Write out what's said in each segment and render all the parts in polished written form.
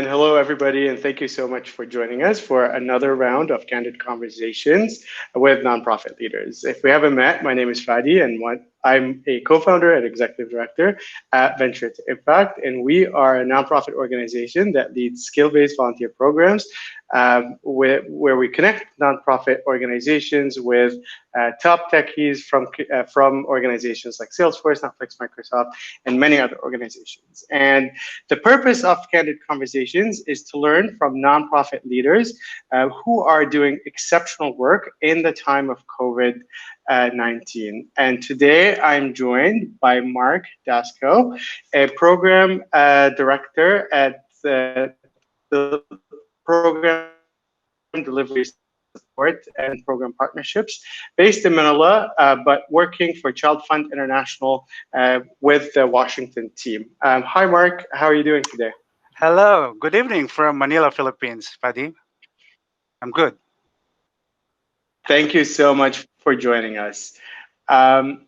And hello, everybody, and thank you so much for joining us for another round of Candid Conversations with nonprofit leaders. If we haven't met, my name is Fadi, and I'm a co-founder and executive director at Venture to Impact, and we are a nonprofit organization that leads skill-based volunteer programs where we connect nonprofit organizations with top techies from organizations like Salesforce, Netflix, Microsoft, and many other organizations. And the purpose of Candid Conversations is to learn from nonprofit leaders who are doing exceptional work in the time of COVID-19. And today I'm joined by Mark Dasco, a program director at the Program Delivery Support and Program Partnerships based in Manila, but working for ChildFund International with the Washington team. Hi, Mark. How are you doing today? Hello, good evening from Manila, Philippines, Fadi. I'm good. Thank you so much for joining us. Um,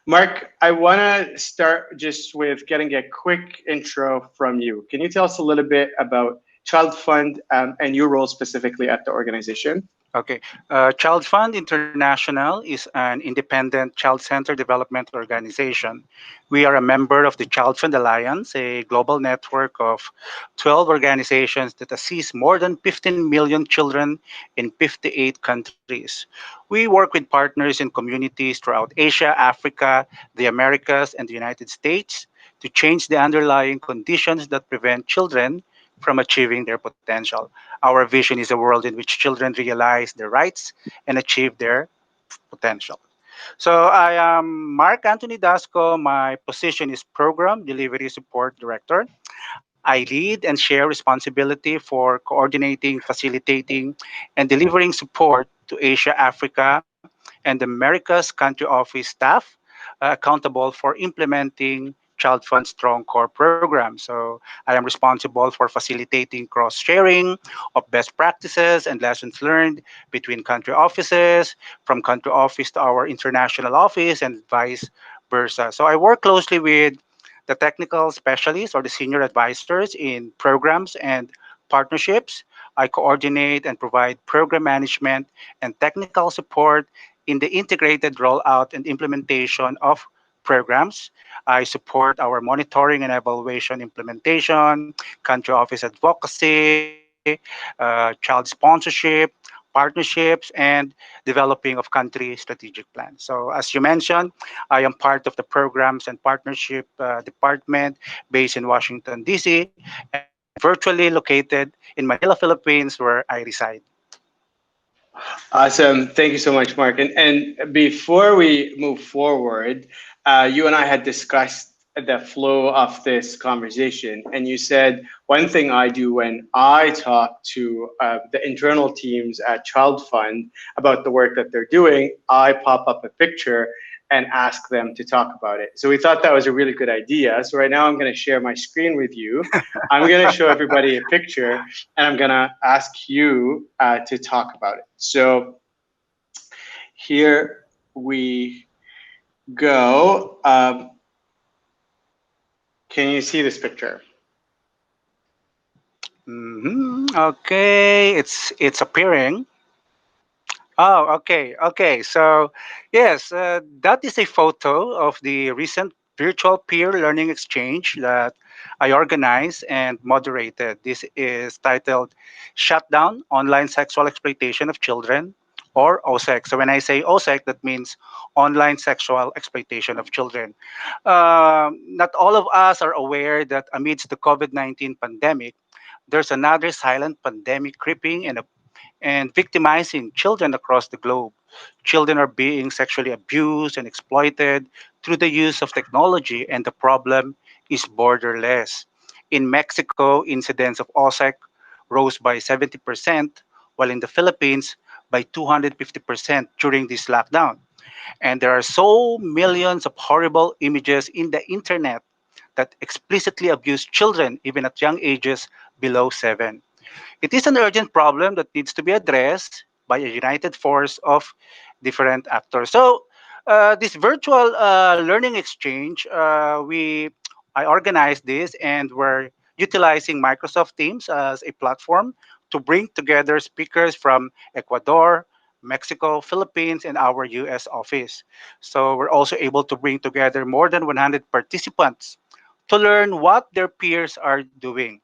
Mark, I want to start just with getting a quick intro from you. Can you tell us a little bit about Child Fund and your role specifically at the organization? Okay. ChildFund International is an independent child-centered development organization. We are a member of the ChildFund Alliance, a global network of 12 organizations that assist more than 15 million children in 58 countries. We work with partners in communities throughout Asia, Africa, the Americas, and the United States to change the underlying conditions that prevent children from achieving their potential. Our vision is a world in which children realize their rights and achieve their potential. So I am Mark Anthony Dasco. My position is Program Delivery Support Director. I lead and share responsibility for coordinating, facilitating, and delivering support to Asia, Africa, and the Americas country office staff accountable for implementing Child Fund Strong Core program. So I am responsible for facilitating cross sharing of best practices and lessons learned between country offices, from country office to our international office, and vice versa. So I work closely with the technical specialists or the senior advisors in programs and partnerships. I coordinate and provide program management and technical support in the integrated rollout and implementation of programs. I support our monitoring and evaluation implementation, country office advocacy, child sponsorship, partnerships, and developing of country strategic plans. So, as you mentioned, I am part of the programs and partnership department based in Washington, D.C., and virtually located in Manila, Philippines, where I reside. Awesome. Thank you so much, Mark. And before we move forward, you and I had discussed the flow of this conversation. And you said one thing I do when I talk to the internal teams at Child Fund about the work that they're doing, I pop up a picture and ask them to talk about it. So we thought that was a really good idea. So right now I'm going to share my screen with you. I'm going to show everybody a picture and I'm going to ask you to talk about it. So here we go. Can you see this picture? Okay, it's appearing. Oh, okay, okay. So, yes, that is a photo of the recent virtual peer learning exchange that I organized and moderated. This is titled "Shutdown: Online Sexual Exploitation of Children," or OSEC. So when I say OSEC, that means Online Sexual Exploitation of Children. Not all of us are aware that amidst the COVID-19 pandemic, there's another silent pandemic creeping and victimizing children across the globe. Children are being sexually abused and exploited through the use of technology, and the problem is borderless. In Mexico, incidents of OSEC rose by 70%, while in the Philippines, by 250% during this lockdown. And there are so millions of horrible images in the internet that explicitly abuse children, even at young ages below 7. It is an urgent problem that needs to be addressed by a united force of different actors. So, this virtual learning exchange, I organized this, and we're utilizing Microsoft Teams as a platform to bring together speakers from Ecuador, Mexico, Philippines, and our US office. So we're also able to bring together more than 100 participants to learn what their peers are doing.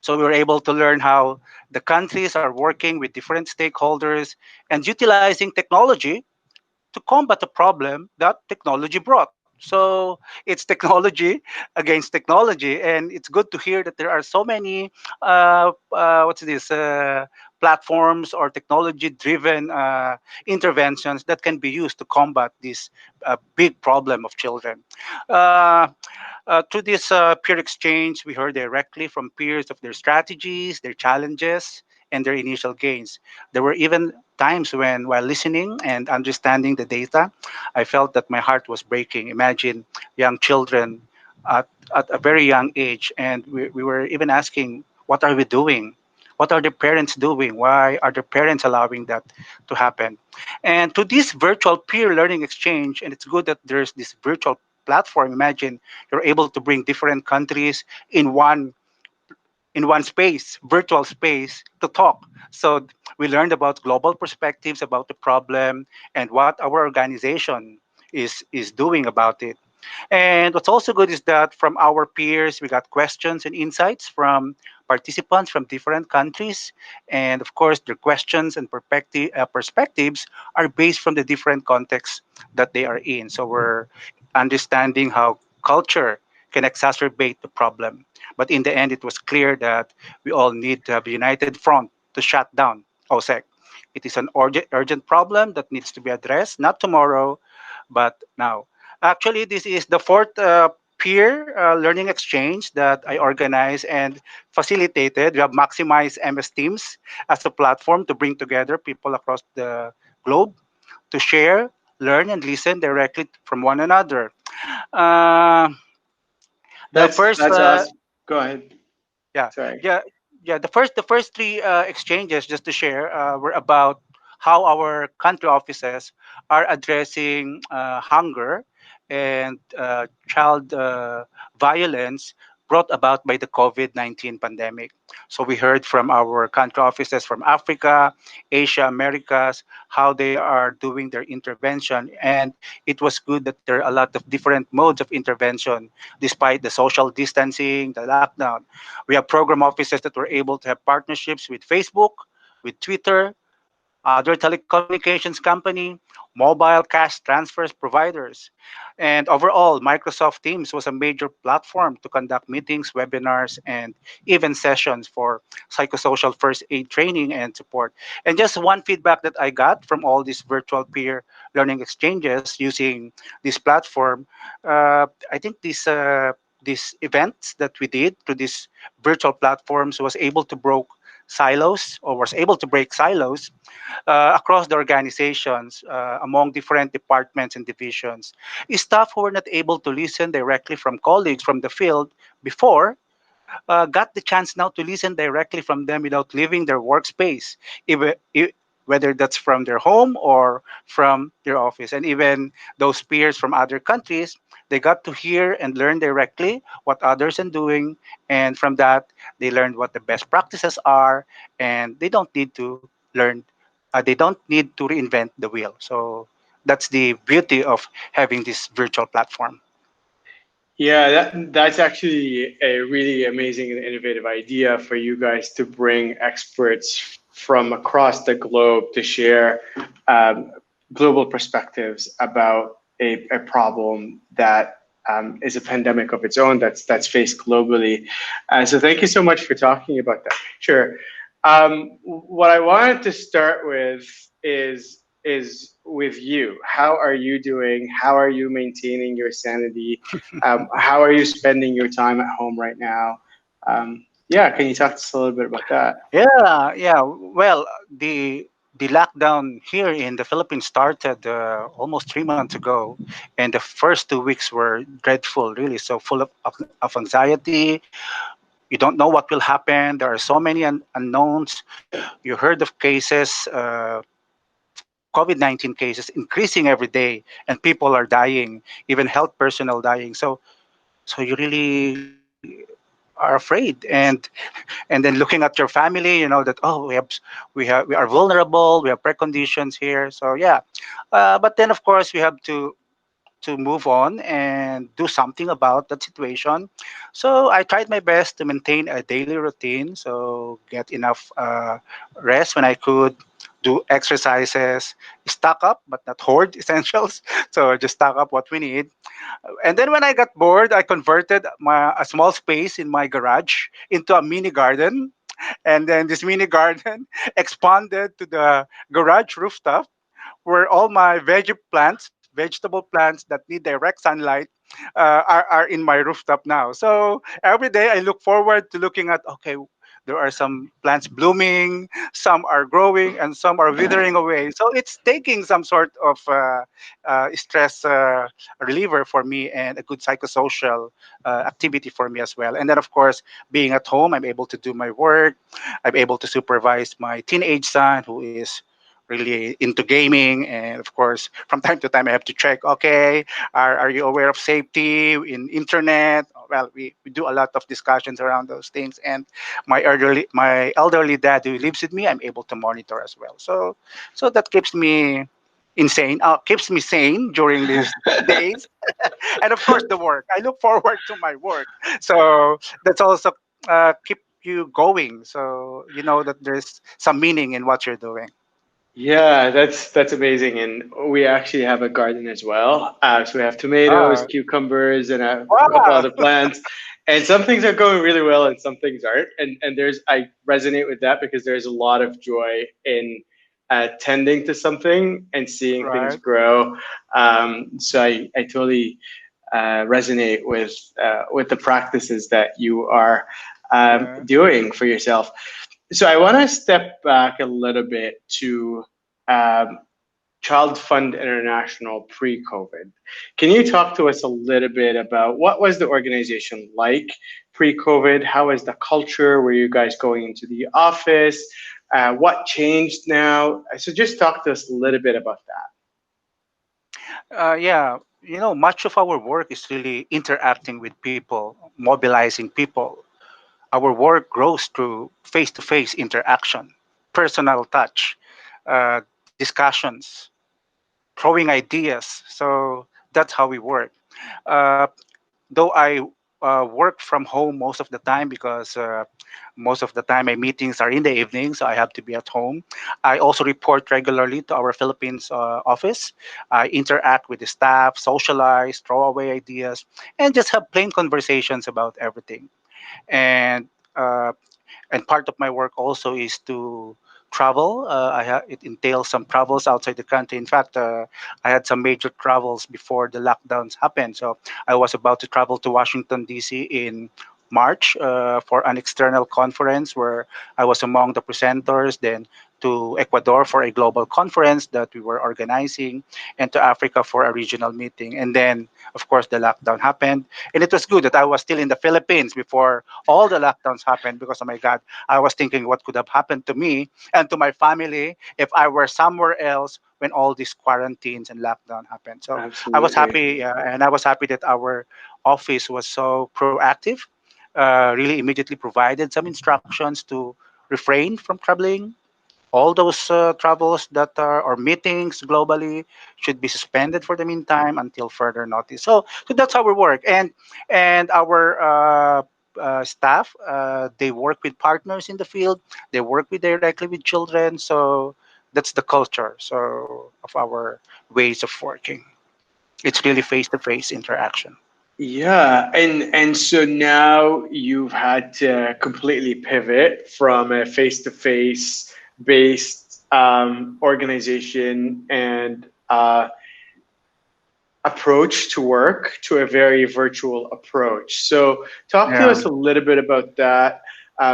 So we were able to learn how the countries are working with different stakeholders and utilizing technology to combat a problem that technology brought. So it's technology against technology, and it's good to hear that there are so many what's this platforms or technology-driven interventions that can be used to combat this big problem of children. Uh, Through this peer exchange, we heard directly from peers of their strategies, their challenges, and their initial gains. There were even times when, while listening and understanding the data, I felt that my heart was breaking. Imagine young children at, at a very young age, and we were even asking, what are we doing? What are the parents doing? Why are the parents allowing that to happen? And to this virtual peer learning exchange, and it's good that there's this virtual platform. Imagine you're able to bring different countries in one space, virtual space, to talk. So we learned about global perspectives about the problem and what our organization is doing about it. And what's also good is that from our peers, we got questions and insights from participants from different countries. And of course, their questions and perspectives are based from the different contexts that they are in. So we're understanding how culture can exacerbate the problem. But in the end, it was clear that we all need to have a united front to shut down OSEC. It is an urgent problem that needs to be addressed, not tomorrow, but now. Actually, this is the fourth peer learning exchange that I organized and facilitated. We have maximized MS Teams as a platform to bring together people across the globe to share, learn, and listen directly from one another. Uh, the first That's awesome. Go ahead. yeah, Sorry. yeah, yeah. The first three exchanges, just to share, were about how our country offices are addressing hunger and child violence brought about by the COVID-19 pandemic. So we heard from our country offices from Africa, Asia, Americas, how they are doing their intervention, and it was good that there are a lot of different modes of intervention despite the social distancing, the lockdown. We have program offices that were able to have partnerships with Facebook, with Twitter, other telecommunications company, mobile cash transfers providers. And overall, Microsoft Teams was a major platform to conduct meetings, webinars, and even sessions for psychosocial first aid training and support. And just one feedback that I got from all these virtual peer learning exchanges using this platform, I think these events that we did through these virtual platforms was able to broke silos or was able to break silos across the organizations among different departments and divisions. Staff who were not able to listen directly from colleagues from the field before got the chance now to listen directly from them without leaving their workspace, even, whether that's from their home or from their office. And even those peers from other countries, they got to hear and learn directly what others are doing. And from that, they learned what the best practices are, and they don't need to learn, they don't need to reinvent the wheel. So that's the beauty of having this virtual platform. Yeah, that's actually a really amazing and innovative idea for you guys to bring experts from across the globe to share um, global perspectives about a problem that is a pandemic of its own that's faced globally. So thank you so much for talking about that. Sure. What I wanted to start with is with you. How are you doing? How are you maintaining your sanity? How are you spending your time at home right now? Yeah, can you talk to us a little bit about that? Yeah, yeah. Well, the lockdown here in the Philippines started almost 3 months ago, and the first 2 weeks were dreadful, really. So full of anxiety. You don't know what will happen. There are so many unknowns. You heard of cases, COVID-19 cases increasing every day, and people are dying, even health personnel dying. So you really are afraid, and then looking at your family, you know that, oh, we are vulnerable, we have preconditions here. So yeah, but then of course we have to move on and do something about that situation. So I tried my best to maintain a daily routine, so get enough rest when I could, do exercises, stock up but not hoard essentials. So just stock up what we need. And then when I got bored, I converted a small space in my garage into a mini garden. And then this mini garden expanded to the garage rooftop, where all my vegetable plants that need direct sunlight, are in my rooftop now. So every day I look forward to looking at, okay, there are some plants blooming, some are growing, and some are withering away. So it's taking some sort of stress reliever for me, and a good psychosocial activity for me as well. And then, of course, being at home, I'm able to do my work. I'm able to supervise my teenage son, who is really into gaming. And of course, from time to time I have to check, okay, are you aware of safety in internet? Well, we do a lot of discussions around those things. And my elderly dad who lives with me, I'm able to monitor as well. So that keeps me sane during these days. And of course, the work, I look forward to my work. So that's also keep you going, so you know that there's some meaning in what you're doing. Yeah, that's amazing. And we actually have a garden as well. So we have tomatoes, Ah, cucumbers, and a couple wow. other plants. And some things are going really well, and some things aren't. And there's I resonate with that because there's a lot of joy in tending to something and seeing things Right. grow. So I totally resonate with the practices that you are Yeah. doing for yourself. So I want to step back a little bit to um, Child Fund International pre-COVID. Can you talk to us a little bit about what was the organization like pre-COVID? How was the culture? Were you guys going into the office? What changed now? So just talk to us a little bit about that. Yeah. Much of our work is really interacting with people, mobilizing people. Our work grows through face-to-face interaction, personal touch, discussions, throwing ideas. So that's how we work. Uh, though I work from home most of the time, because most of the time my meetings are in the evening, so I have to be at home. I also report regularly to our Philippines office. I interact with the staff, socialize, throw away ideas, and just have plain conversations about everything. And uh, and part of my work also is to travel. It entails some travels outside the country. In fact, I had some major travels before the lockdowns happened. So I was about to travel to Washington D.C. in March for an external conference where I was among the presenters. Then to Ecuador for a global conference that we were organizing, and to Africa for a regional meeting. And then, of course, the lockdown happened. And it was good that I was still in the Philippines before all the lockdowns happened, because, oh my God, I was thinking what could have happened to me and to my family if I were somewhere else when all these quarantines and lockdown happened. So I was Absolutely. happy, and I was happy that our office was so proactive, really immediately provided some instructions to refrain from traveling. All those travels that are or meetings globally should be suspended for the meantime until further notice. So that's how we work. And our staff, they work with partners in the field. They work with directly with children. So that's the culture of our ways of working. It's really face to face interaction. Yeah, and so now you've had to completely pivot from a face-to-face based organization and approach to work to a very virtual approach. So, talk to Yeah. us a little bit about that.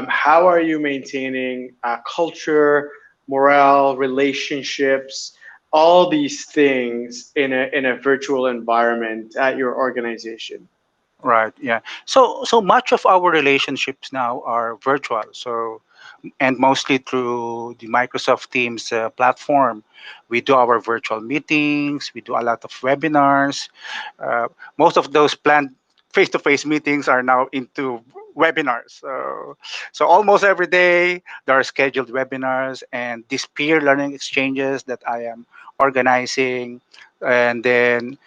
How are you maintaining culture, morale, relationships, all these things in a virtual environment at your organization? Right. Yeah. So much of our relationships now are virtual. And mostly through the Microsoft Teams platform. We do our virtual meetings, we do a lot of webinars. Uh, Most of those planned face to face meetings are now into webinars. So almost every day there are scheduled webinars and these peer learning exchanges that I am organizing. And then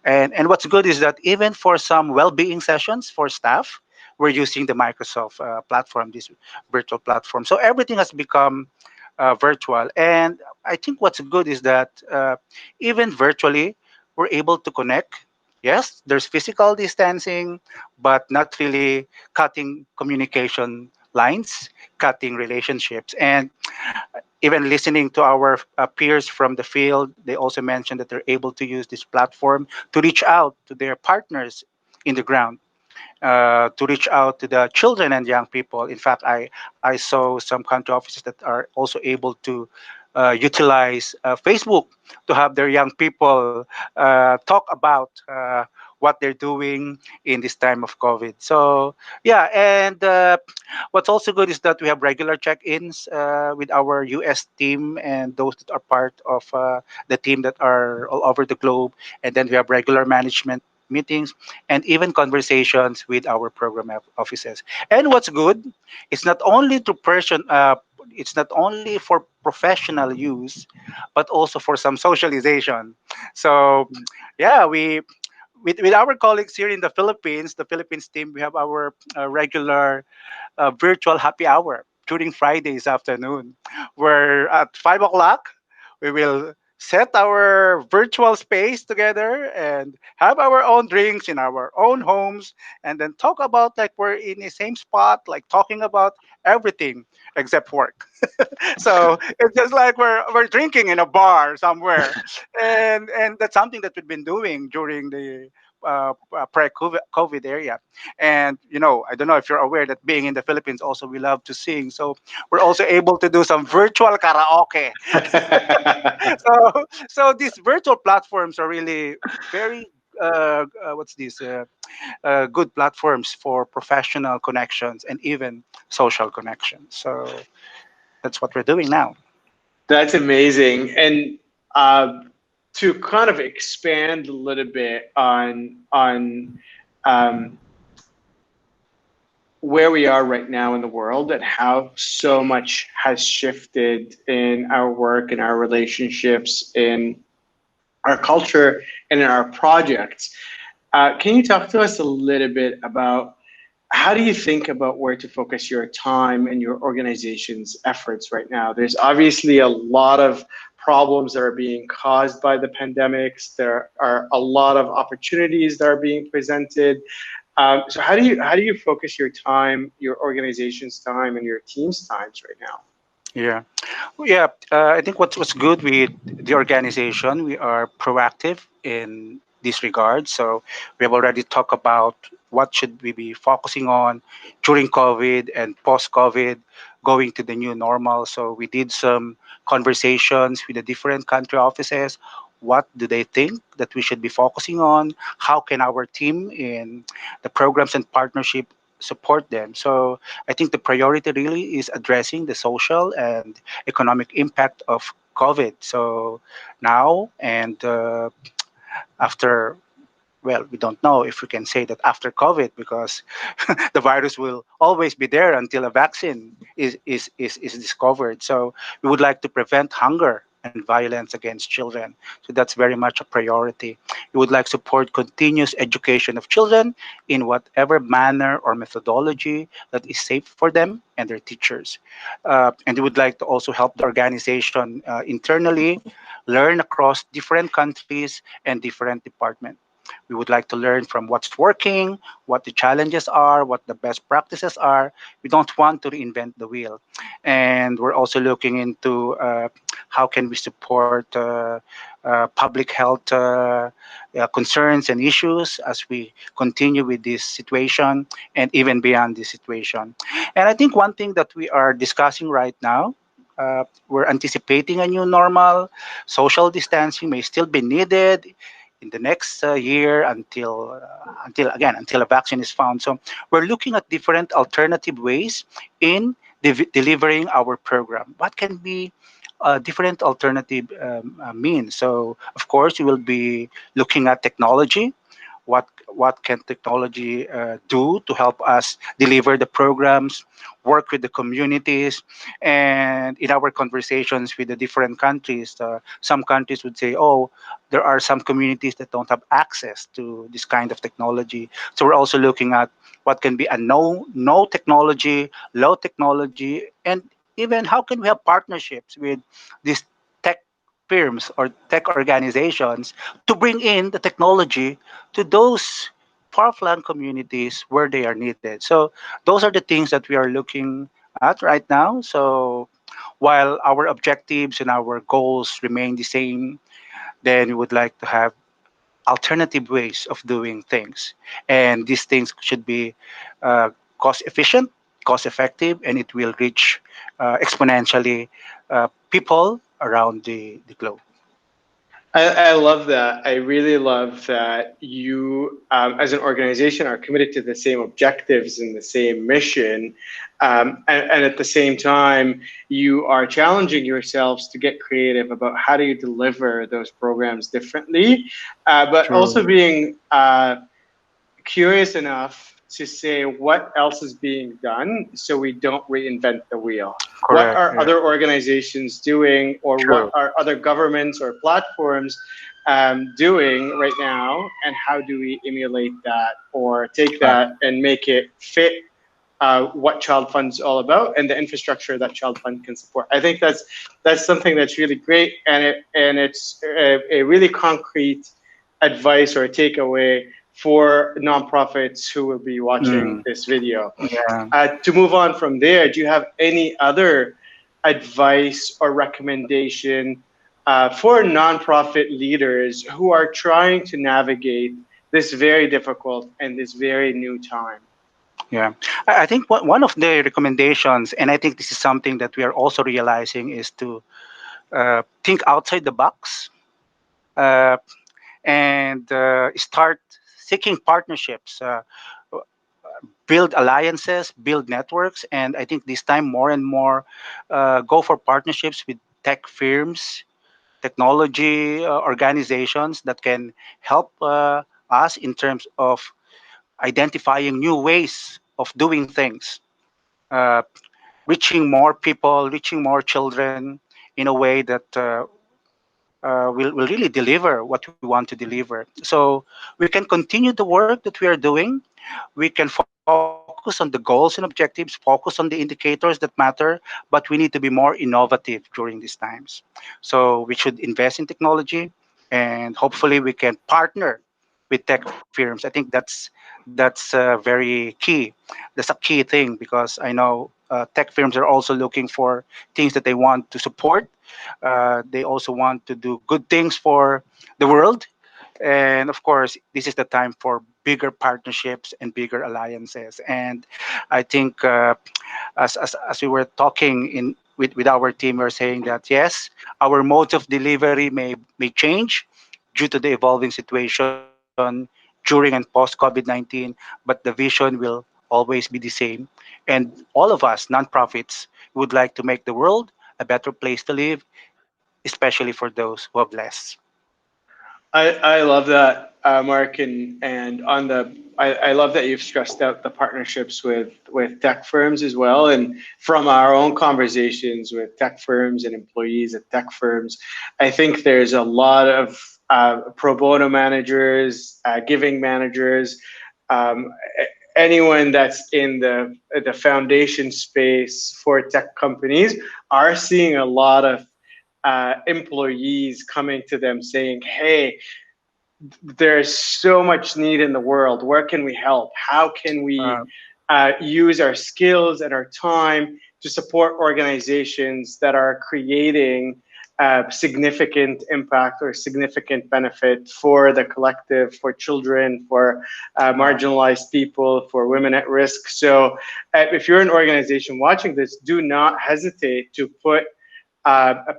and what's good is that even for some well-being sessions for staff, we're using the Microsoft platform, this virtual platform. So everything has become virtual. And I think what's good is that even virtually, we're able to connect. Yes, there's physical distancing, but not really cutting communication lines, cutting relationships. And even listening to our peers from the field, they also mentioned that they're able to use this platform to reach out to their partners in the ground, to reach out to the children and young people. In fact, I saw some country offices that are also able to utilize Facebook to have their young people talk about what they're doing in this time of COVID. So, yeah, and what's also good is that we have regular check-ins with our US team and those that are part of the team that are all over the globe. And then we have regular management meetings and even conversations with our program offices. And what's good, it's not only to it's not only for professional use, but also for some socialization. So, yeah, we with our colleagues here in the Philippines team, we have our regular virtual happy hour during Fridays afternoon, where at 5 o'clock we will set our virtual space together and have our own drinks in our own homes and then talk about like we're in the same spot, like talking about everything except work. So it's just like we're drinking in a bar somewhere, and that's something that we've been doing during the pre-COVID area. And I don't know if you're aware that being in the Philippines, also we love to sing. So we're also able to do some virtual karaoke. So these virtual platforms are really very what's this good platforms for professional connections and even social connections. So that's what we're doing now. That's amazing. And to kind of expand a little bit on um, where we are right now in the world and how so much has shifted in our work, in our relationships, in our culture, and in our projects. Can you talk to us a little bit about how do you think about where to focus your time and your organization's efforts right now? There's obviously a lot of problems that are being caused by the pandemics. There are a lot of opportunities that are being presented. So how do you focus your time, your organization's time, and your team's times right now? Yeah. Yeah, I think what's good with the organization, we are proactive in this regard. So we have already talked about what should we be focusing on during COVID and post-COVID, going to the new normal. So we did some conversations with the different country offices. What do they think that we should be focusing on? How can our team in the programs and partnership support them? So I think the priority really is addressing the social and economic impact of COVID. So now and after, well, we don't know if we can say that after COVID because the virus will always be there until a vaccine is discovered. So we would like to prevent hunger and violence against children. So that's very much a priority. We would like support continuous education of children in whatever manner or methodology that is safe for them and their teachers. And we would like to also help the organization internally learn across different countries and different departments. We would like to learn from what's working, what the challenges are, what the best practices are. We don't want to reinvent the wheel. And we're also looking into how can we support public health concerns and issues as we continue with this situation and even beyond this situation. And I think one thing that we are discussing right now, we're anticipating a new normal. Social distancing may still be needed in the next year until a vaccine is found. So we're looking at different alternative ways in delivering our program. What can be different alternative means? So of course we will be looking at technology. what can technology do to help us deliver the programs, work with the communities, and in our conversations with the different countries, some countries would say, "Oh, there are some communities that don't have access to this kind of technology." So we're also looking at what can be a no technology, low technology, and even how can we have partnerships with these tech firms or tech organizations to bring in the technology to those far-flung communities where they are needed. So those are the things that we are looking at right now. So while our objectives and our goals remain the same, then we would like to have alternative ways of doing things. And these things should be cost efficient, cost effective, and it will reach exponentially people around the globe. I love that. I really love that you, as an organization, are committed to the same objectives and the same mission. And at the same time, you are challenging yourselves to get creative about how do you deliver those programs differently, but True. also being curious enough to say what else is being done so we don't reinvent the wheel. What Correct. are Yeah. other organizations doing, or what True. are other governments or platforms doing right now, and how do we emulate that or take Right. that and make it fit what Child Fund is all about and the infrastructure that Child Fund can support. I think that's something that's really great, and it's a really concrete advice or a takeaway for nonprofits who will be watching Mm, this video. yeah. To move on from there, do you have any other advice or recommendation for nonprofit leaders who are trying to navigate this very difficult and this very new time? Yeah. I think one of the recommendations, and I think this is something that we are also realizing, is to think outside the box uh, and start seeking partnerships. Build alliances, build networks, and I think this time more and more go for partnerships with tech firms, technology organizations that can help us in terms of identifying new ways of doing things, uh, reaching more people, reaching more children in a way that will really deliver what we want to deliver. So we can continue the work that we are doing. We can focus on the goals and objectives, focus on the indicators that matter, but we need to be more innovative during these times. So we should invest in technology, and hopefully we can partner with tech firms. I think that's very key. That's a key thing because I know tech firms are also looking for things that they want to support. They also want to do good things for the world, and of course this is the time for bigger partnerships and bigger alliances. And I think as we were talking with our team, we're saying that yes, our modes of delivery may change due to the evolving situation during and post COVID-19, but the vision will always be the same. And all of us nonprofits would like to make the world a better place to live, especially for those who have less. I love that, Mark, and on the I love that you've stressed out the partnerships with tech firms as well. And from our own conversations with tech firms and employees at tech firms, I think there's a lot of pro bono managers, giving managers, um, anyone that's in the foundation space for tech companies are seeing a lot of employees coming to them saying, "Hey, there's so much need in the world. Where can we help? How can we Uh, use our skills and our time to support organizations that are creating significant impact or significant benefit for the collective, for children, for marginalized people, for women at risk?" So, if you're an organization watching this, do not hesitate to put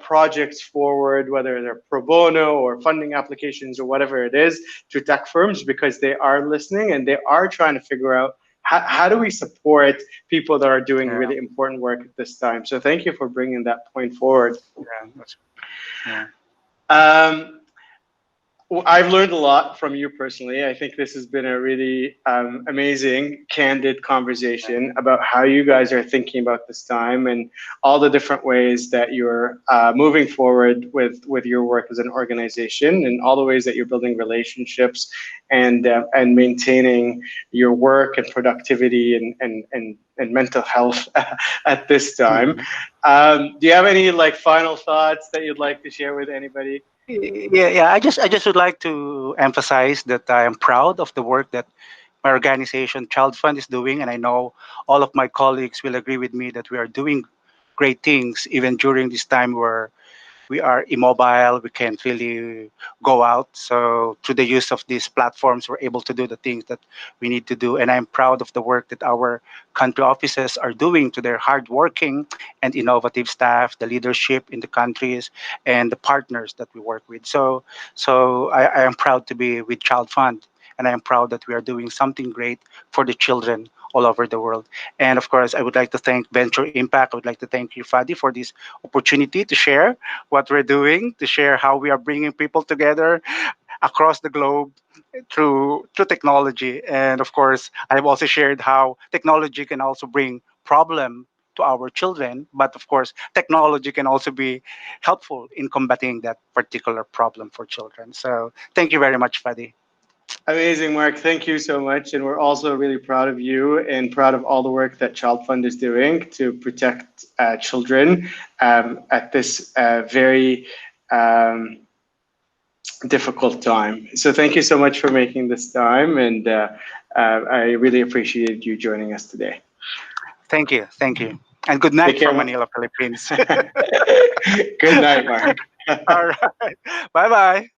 projects forward, whether they're pro bono or funding applications or whatever it is, to tech firms, because they are listening and they are trying to figure out how do we support people that are doing yeah, really important work at this time. So thank you for bringing that point forward. yeah, that's, yeah. Um, I've learned a lot from you personally. I think this has been a really amazing, candid conversation about how you guys are thinking about this time and all the different ways that you're moving forward with your work as an organization, and all the ways that you're building relationships and maintaining your work and productivity and mental health at this time. Mhm. Do you have any like final thoughts that you'd like to share with anybody? Yeah. I just would like to emphasize that I am proud of the work that my organization, Child Fund, is doing, and I know all of my colleagues will agree with me that we are doing great things even during this time where we are immobile, we can't really go out. So through the use of these platforms, we're able to do the things that we need to do. And I'm proud of the work that our country offices are doing to their hardworking and innovative staff, the leadership in the countries, and the partners that we work with. So I am proud to be with Child Fund. And I am proud that we are doing something great for the children all over the world. And of course, I would like to thank Venture Impact. I would like to thank you, Fadi, for this opportunity to share what we're doing, to share how we are bringing people together across the globe through technology. And of course, I've also shared how technology can also bring problem to our children, but of course, technology can also be helpful in combating that particular problem for children. So thank you very much, Fadi. Amazing, Mark. Thank you so much. And we're also really proud of you and proud of all the work that Child Fund is doing to protect children at this very um, difficult time. So thank you so much for making this time. And I really appreciated you joining us today. Thank you. And good Take night care, from Mark. Manila, Philippines. Good night, Mark. All right. Bye bye.